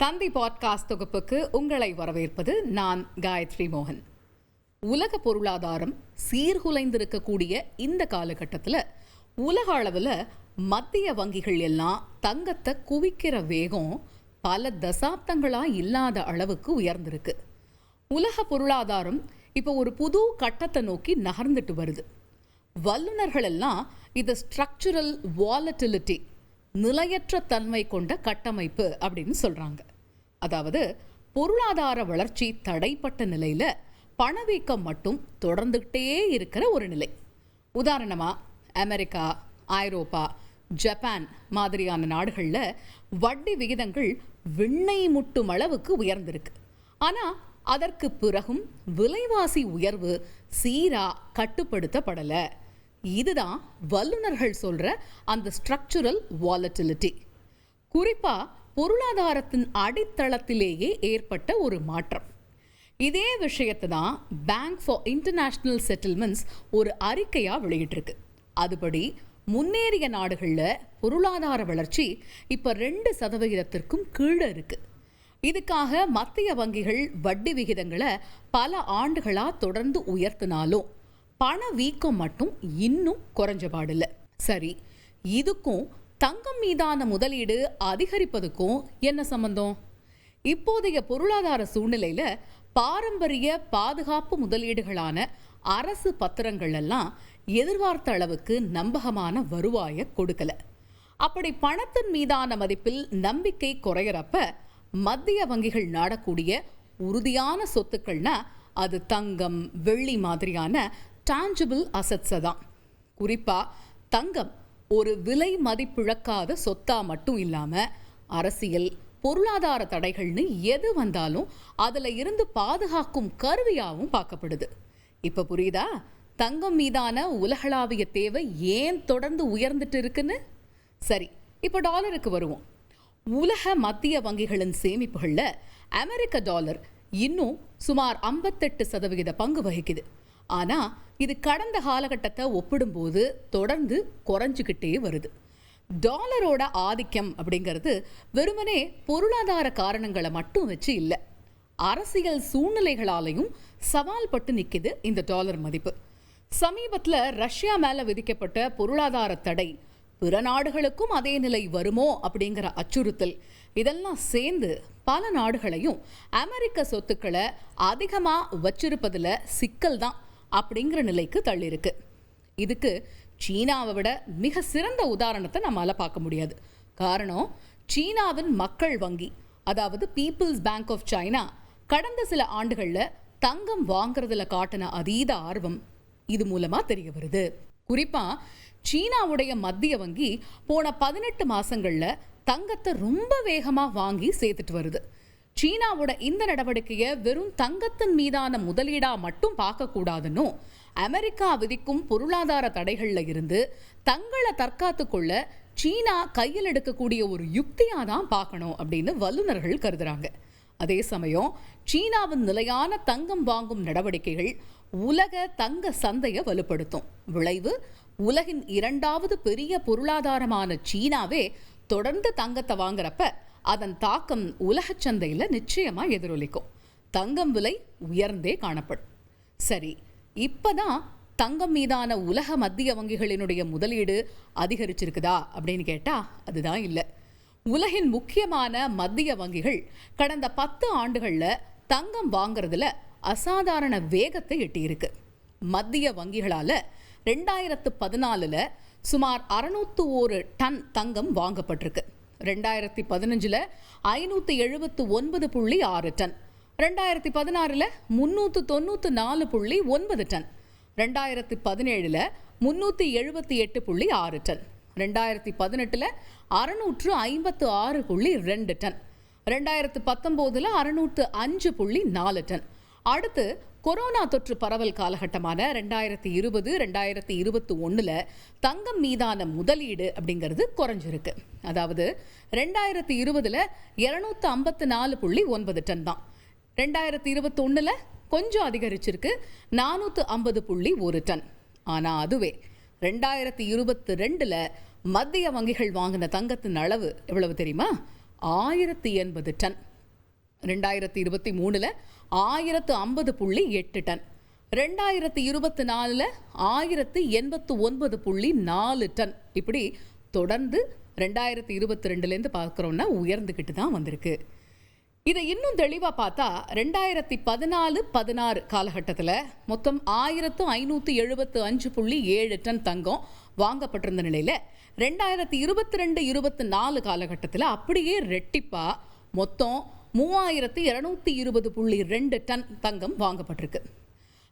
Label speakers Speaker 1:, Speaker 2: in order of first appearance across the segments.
Speaker 1: தந்தி podcast தொகுப்புக்கு உங்களை வரவேற்பது நான் காயத்ரி மோகன். உலக பொருளாதாரம் சீர்குலைந்திருக்கக்கூடிய இந்த காலகட்டத்தில் உலக அளவில் மத்திய வங்கிகள் எல்லாம் தங்கத்தை குவிக்கிற வேகம் பல தசாப்தங்களாக இல்லாத அளவுக்கு உயர்ந்திருக்கு. உலக பொருளாதாரம் இப்போ ஒரு புது கட்டத்தை நோக்கி நகர்ந்துட்டு வருது. வல்லுநர்கள் எல்லாம் இது ஸ்ட்ரக்சரல் வாலட்டிலிட்டி, நிலையற்ற தன்மை கொண்ட கட்டமைப்பு அப்படின்னு சொல்றாங்க. அதாவது பொருளாதார வளர்ச்சி தடைப்பட்ட நிலையில பணவீக்கம் மட்டும் தொடர்ந்துகிட்டே இருக்கிற ஒரு நிலை. உதாரணமா அமெரிக்கா, ஐரோப்பா, ஜப்பான் மாதிரியான நாடுகளில் வட்டி விகிதங்கள் விண்ணை முட்டும் அளவுக்கு உயர்ந்திருக்கு. ஆனால் அதற்கு பிறகும் விலைவாசி உயர்வு சீரா கட்டுப்படுத்தப்படலை. இதுதான் வல்லுநர்கள் சொல்ற அந்த ஸ்ட்ரக்சரல் வாலட்டிலிட்டி. குறிப்பா பொருளாதாரத்தின் அடித்தளத்திலேயே ஏற்பட்ட ஒரு மாற்றம். இதே விஷயத்தை தான் பேங்க் ஃபார் இன்டர்நேஷனல் செட்டில்மெண்ட்ஸ் ஒரு அறிக்கையா வெளியிட்டிருக்கு. அதுபடி முன்னேறிய நாடுகளில் பொருளாதார வளர்ச்சி இப்போ 2% கீழே இருக்கு. இதுக்காக மத்திய வங்கிகள் வட்டி விகிதங்களை பல ஆண்டுகளா தொடர்ந்து உயர்த்தினாலும் பண வீக்கம் மட்டும் இன்னும் குறைஞ்சபாடில்லை. சரி, இதுக்கும் தங்கம் மீதான முதலீடு அதிகரிப்பதுக்கும் என்ன சம்பந்தம்? இப்போதைய பொருளாதார சூழ்நிலையில பாரம்பரிய பாதுகாப்பு முதலீடுகளான அரசு பத்திரங்கள் எல்லாம் எதிர்பார்த்த அளவுக்கு நம்பகமான வருவாயை கொடுக்கல. அப்படி பணத்தின் மீதான மதிப்பில் நம்பிக்கை குறையறப்ப மத்திய வங்கிகள் நாடக்கூடிய உறுதியான சொத்துக்கள்னா அது தங்கம், வெள்ளி மாதிரியான டான்ஜிபிள் அசட்ஸை தான். குறிப்பாக தங்கம் ஒரு விலை மதிப்பிழக்காத சொத்தா மட்டும் இல்லாமல் அரசியல், பொருளாதார தடைகள்னு எது வந்தாலும் அதில் இருந்து பாதுகாக்கும் கருவியாகவும் பார்க்கப்படுது. இப்போ புரியுதா தங்கம் மீதான உலகளாவிய தேவை ஏன் தொடர்ந்து உயர்ந்துட்டு இருக்குன்னு? சரி, இப்போ டாலருக்கு வருவோம். உலக மத்திய வங்கிகளின் சேமிப்புகளில் அமெரிக்க டாலர் இன்னும் சுமார் 58% பங்கு வகிக்குது. ஆனால் இது கடந்த காலகட்டத்தை ஒப்பிடும்போது தொடர்ந்து குறைஞ்சிக்கிட்டே வருது. டாலரோட ஆதிக்கம் அப்படிங்கிறது வெறுமனே பொருளாதார காரணங்களை மட்டும் வச்சு இல்லை, அரசியல் சூழ்நிலைகளாலையும் சவால் பட்டு நிற்குது இந்த டாலர் மதிப்பு. சமீபத்தில் ரஷ்யா மேலே விதிக்கப்பட்ட பொருளாதார தடை, பிற நாடுகளுக்கும் அதே நிலை வருமோ அப்படிங்கிற அச்சுறுத்தல், இதெல்லாம் சேர்ந்து பல நாடுகளையும் அமெரிக்க சொத்துக்களை அதிகமாக வச்சிருப்பதில் சிக்கல் தான் அப்படிங்கிற நிலைக்கு தள்ளியிருக்கு. இதுக்கு சீனாவை விட மிக சிறந்த உதாரணத்தை நம்மளால பார்க்க முடியாது. காரணம், சீனாவின் மக்கள் வங்கி, அதாவது பீப்புள்ஸ் பேங்க் ஆஃப் சைனா கடந்த சில ஆண்டுகளில் தங்கம் வாங்குறதுல காட்டின அதீத ஆர்வம் இது மூலமா தெரிய வருது. குறிப்பா சீனாவுடைய மத்திய வங்கி போன 18 மாசங்கள்ல தங்கத்தை ரொம்ப வேகமா வாங்கி சேர்த்துட்டு வருது. சீனாவோட இந்த நடவடிக்கையை வெறும் தங்கத்தின் மீதான முதலீடா மட்டும் பார்க்க கூடாதுன்னு அமெரிக்கா விதிக்கும் பொருளாதார தடைகள்ல இருந்து தங்களை தற்காத்து கொள்ள சீனா கையில் எடுக்கக்கூடிய ஒரு யுக்தியா தான் பார்க்கணும் அப்படின்னு வல்லுநர்கள் கருதுறாங்க. அதே சமயம் சீனாவின் நிலையான தங்கம் வாங்கும் நடவடிக்கைகள் உலக தங்க சந்தையை வலுப்படுத்தும். விளைவு, உலகின் 2வது பெரிய பொருளாதாரமான சீனாவே தொடர்ந்து தங்கத்தை வாங்குறப்ப அதன் தாக்கம் உலக சந்தையில் நிச்சயமா எதிரொலிக்கும். தங்கம் விலை உயர்ந்தே காணப்படும். சரி, இப்பதான் தங்கம் மீதான உலக மத்திய வங்கிகளினுடைய முதலீடு அதிகரிச்சிருக்குதா அப்படின்னு கேட்டா அதுதான் இல்லை. உலகின் முக்கியமான மத்திய வங்கிகள் கடந்த 10 ஆண்டுகளில் தங்கம் வாங்குறதுல அசாதாரண வேகத்தை எட்டியிருக்கு. மத்திய வங்கிகளால் 2014 சுமார் 601 டன் தங்கம் வாங்கப்பட்டிருக்கு. 2015 579.6 ton, 2016 394.9 ton, 2017 378.6 ton, 2018 656.2 ton, 2019 605.4 ton. அடுத்து கொரோனா தொற்று பரவல் காலகட்டமான 2020-2021 தங்கம் மீதான முதலீடு அப்படிங்கிறது குறைஞ்சிருக்கு. அதாவது 2020 254.9 டன் தான், 2021 கொஞ்சம் அதிகரிச்சிருக்கு 450.1 டன். ஆனால் அதுவே 2022 மத்திய வங்கிகள் வாங்கின தங்கத்தின் அளவு எவ்வளவு தெரியுமா? 1080 டன். 2023 1050.8 ton, 2024 1089.4 ton. இப்படி தொடர்ந்து 2022 பார்க்குறோம்னா உயர்ந்துக்கிட்டு தான் வந்திருக்கு. இதை இன்னும் தெளிவாக பார்த்தா 2014-16 காலகட்டத்தில் மொத்தம் 1575.7 டன் தங்கம் வாங்கப்பட்டிருந்த நிலையில் 2022-24 காலகட்டத்தில் அப்படியே ரெட்டிப்பா மொத்தம் 3220.2 டன் தங்கம் வாங்கப்பட்டிருக்கு.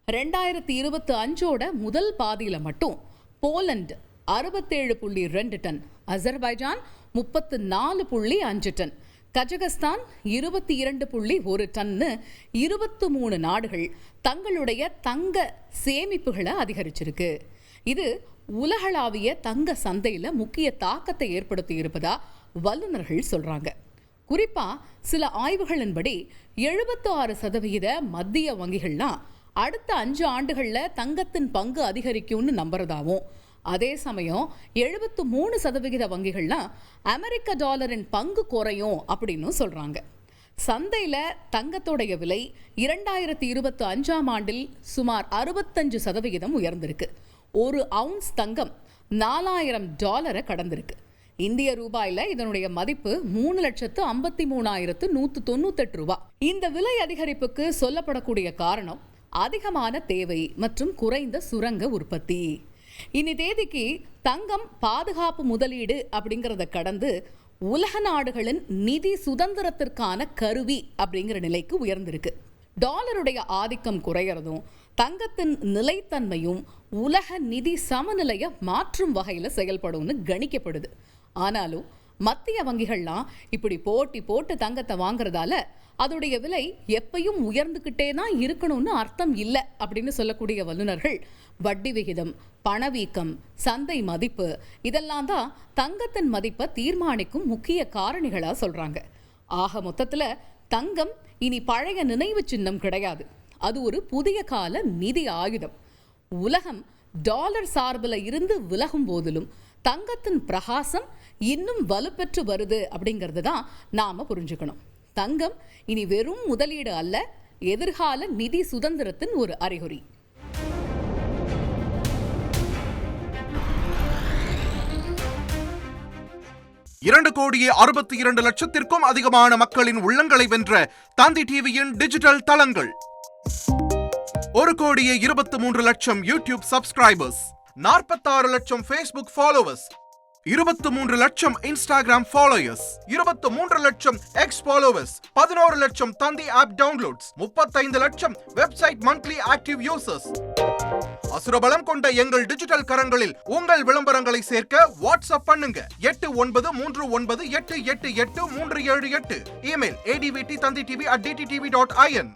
Speaker 1: 2025 முதல் பாதியில் மட்டும் Poland 67.2 ton, Azerbaijan 34.5 ton, Kazakhstan 22.1 டன்னு 23 நாடுகள் தங்களுடைய தங்க சேமிப்புகளை அதிகரிச்சிருக்கு. இது உலகளாவிய தங்க சந்தையில் முக்கிய தாக்கத்தை ஏற்படுத்தி இருப்பதா வல்லுநர்கள் சொல்றாங்க. குறிப்பா சில ஆய்வுகளின்படி 76% மத்திய வங்கிகள்லாம் அடுத்த 5 ஆண்டுகளில் தங்கத்தின் பங்கு அதிகரிக்கும்னு நம்புறதாவும், அதே சமயம் 73% வங்கிகள்லாம் அமெரிக்க டாலரின் பங்கு குறையும் அப்படின்னு சொல்றாங்க. சந்தையில தங்கத்தோடைய விலை 2025 ஆண்டில் சுமார் 65% உயர்ந்திருக்கு. ஒரு அவுன்ஸ் தங்கம் $4000 கடந்திருக்கு. இந்திய ரூபாயில இதனுடைய மதிப்பு 3,53,198 ரூபாய். இந்த விலை அதிகரிப்புக்கு சொல்லப்படக்கூடிய காரணம் அதிகமான தேவை மற்றும் குறைந்த சுரங்க உற்பத்தி. இனி தேதிக்கு தங்கம் பாதுகாப்பு முதலீடு அப்படிங்கிறத கடந்து உலக நாடுகளின் நிதி சுதந்திரத்திற்கான கருவி அப்படிங்கிற நிலைக்கு உயர்ந்திருக்கு. டாலருடைய ஆதிக்கம் குறையறதும் தங்கத்தின் நிலைத்தன்மையும் உலக நிதி சமநிலையை மாற்றும் வகையில் செயல்படும்னு கணிக்கப்படுது. ஆனாலும் மத்திய வங்கிகள்லாம் இப்படி போட்டு தங்கத்தை வாங்குறதால அதோடைய விலை எப்பயும் உயர்ந்துக்கிட்டே தான் இருக்கணும்னு அர்த்தம் இல்லை அப்படின்னு சொல்லக்கூடிய வல்லுநர்கள் வட்டி விகிதம், பணவீக்கம், சந்தை மதிப்பு இதெல்லாம் தான் தங்கத்தின் மதிப்பை தீர்மானிக்கும் முக்கிய காரணிகளா சொல்றாங்க. ஆக மொத்தத்துல தங்கம் இனி பழைய நினைவு சின்னம் கிடையாது. அது ஒரு புதிய கால நிதி ஆயுதம். உலகம் டாலர் சார்பில் இருந்து விலகும் போதிலும் தங்கத்தின் பிரகாசம் இன்னும் வலுப்பெற்று வருது அப்படிங்கிறது தான் நாம புரிஞ்சுக்கணும். தங்கம் இனி வெறும் முதலீடு அல்ல, எதிர்கால நிதி சுதந்திரத்தின் ஒரு அறிகுறி.
Speaker 2: $2,62,00,000 அதிகமான மக்களின் உள்ளங்களை வென்ற தந்தி டிவியின் டிஜிட்டல் தளங்கள். 1,23,00,000 யூடியூப் சப்ஸ்கிரைபர்ஸ், 46 லட்சம் ஃபேஸ்புக் ஃபாலோவர்ஸ், 23 லட்சம் இன்ஸ்டாகிராம் ஃபாலோயர்ஸ், 23 லட்சம் எக்ஸ் ஃபாலோவர்ஸ், 11 லட்சம் தந்தி ஆப் டவுன்லோட்ஸ், 35 லட்சம் வெப்சைட் மந்த்லி ஆக்டிவ் யூசர்ஸ். அசுரபலம் கொண்ட எங்கள் டிஜிட்டல் கரங்களில் உங்கள் விளம்பரங்களை சேர்க்க வாட்ஸ்அப் பண்ணுங்க. 8939888378. Email advttanditv@dttv.in.